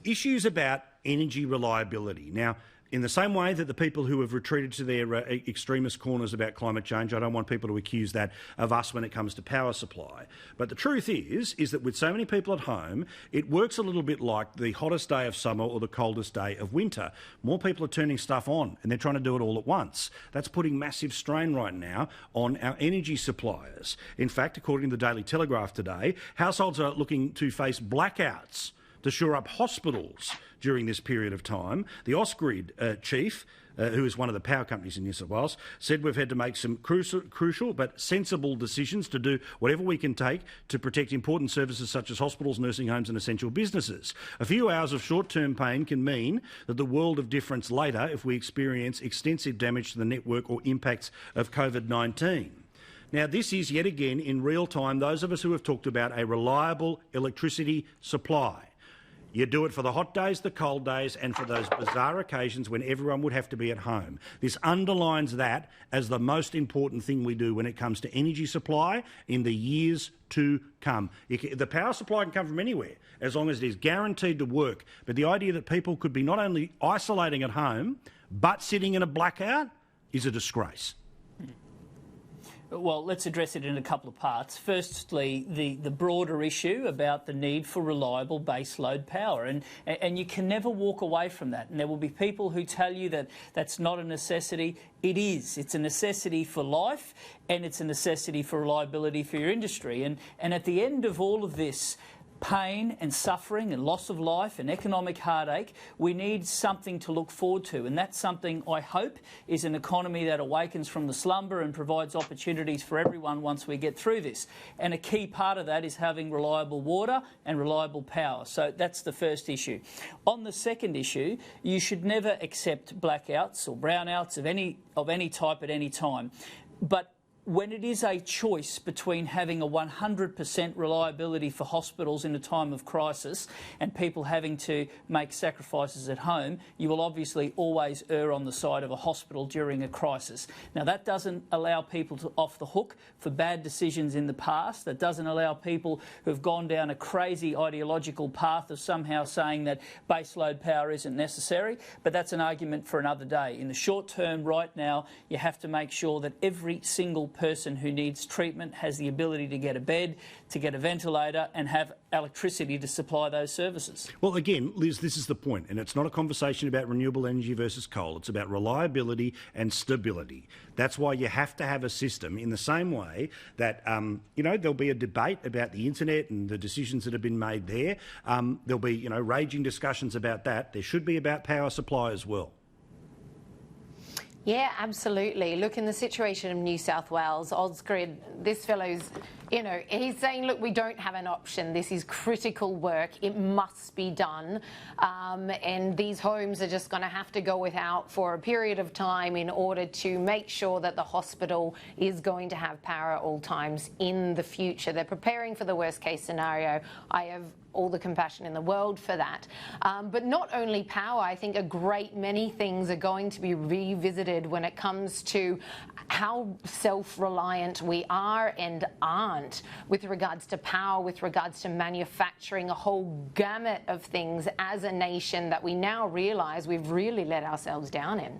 issues about energy reliability. Now, in the same way that the people who have retreated to their extremist corners about climate change, I don't want people to accuse that of us when it comes to power supply. But the truth is that with so many people at home, it works a little bit like the hottest day of summer or the coldest day of winter. More people are turning stuff on and they're trying to do it all at once. That's putting massive strain right now on our energy suppliers. In fact, according to the Daily Telegraph today, households are looking to face blackouts to shore up hospitals during this period of time. The Ausgrid chief, who is one of the power companies in New South Wales, said we've had to make some crucial but sensible decisions to do whatever we can take to protect important services such as hospitals, nursing homes and essential businesses. A few hours of short-term pain can mean that the world of difference later if we experience extensive damage to the network or impacts of COVID-19. Now, this is yet again in real time those of us who have talked about a reliable electricity supply. You do it for the hot days, the cold days and for those bizarre occasions when everyone would have to be at home. This underlines that as the most important thing we do when it comes to energy supply in the years to come. The power supply can come from anywhere as long as it is guaranteed to work. But the idea that people could be not only isolating at home but sitting in a blackout is a disgrace. Well, let's address it in a couple of parts. Firstly, the broader issue about the need for reliable baseload power. And you can never walk away from that. And there will be people who tell you that that's not a necessity. It is. It's a necessity for life and it's a necessity for reliability for your industry. And at the end of all of this, pain and suffering and loss of life and economic heartache, we need something to look forward to, and that's something I hope is an economy that awakens from the slumber and provides opportunities for everyone once we get through this. And a key part of that is having reliable water and reliable power. So that's the first issue. On the second issue, you should never accept blackouts or brownouts of any type at any time. But when it is a choice between having a 100% reliability for hospitals in a time of crisis and people having to make sacrifices at home, you will obviously always err on the side of a hospital during a crisis. Now, that doesn't allow people to off the hook for bad decisions in the past. That doesn't allow people who have gone down a crazy ideological path of somehow saying that baseload power isn't necessary, but that's an argument for another day. In the short term right now, you have to make sure that every single person who needs treatment has the ability to get a bed, to get a ventilator and have electricity to supply those services. Well, again, Liz, this is the point, and it's not a conversation about renewable energy versus coal. It's about reliability and stability. That's why you have to have a system in the same way that, there'll be a debate about the internet and the decisions that have been made there. There'll be, raging discussions about that. There should be about power supply as well. Yeah, absolutely. Look, in the situation of New South Wales, Ausgrid, this fellow's, he's saying, look, we don't have an option. This is critical work. It must be done. And these homes are just going to have to go without for a period of time in order to make sure that the hospital is going to have power at all times in the future. They're preparing for the worst case scenario. I have all the compassion in the world for that. But not only power, I think a great many things are going to be revisited when it comes to how self-reliant we are and aren't with regards to power, with regards to manufacturing, a whole gamut of things as a nation that we now realise we've really let ourselves down in.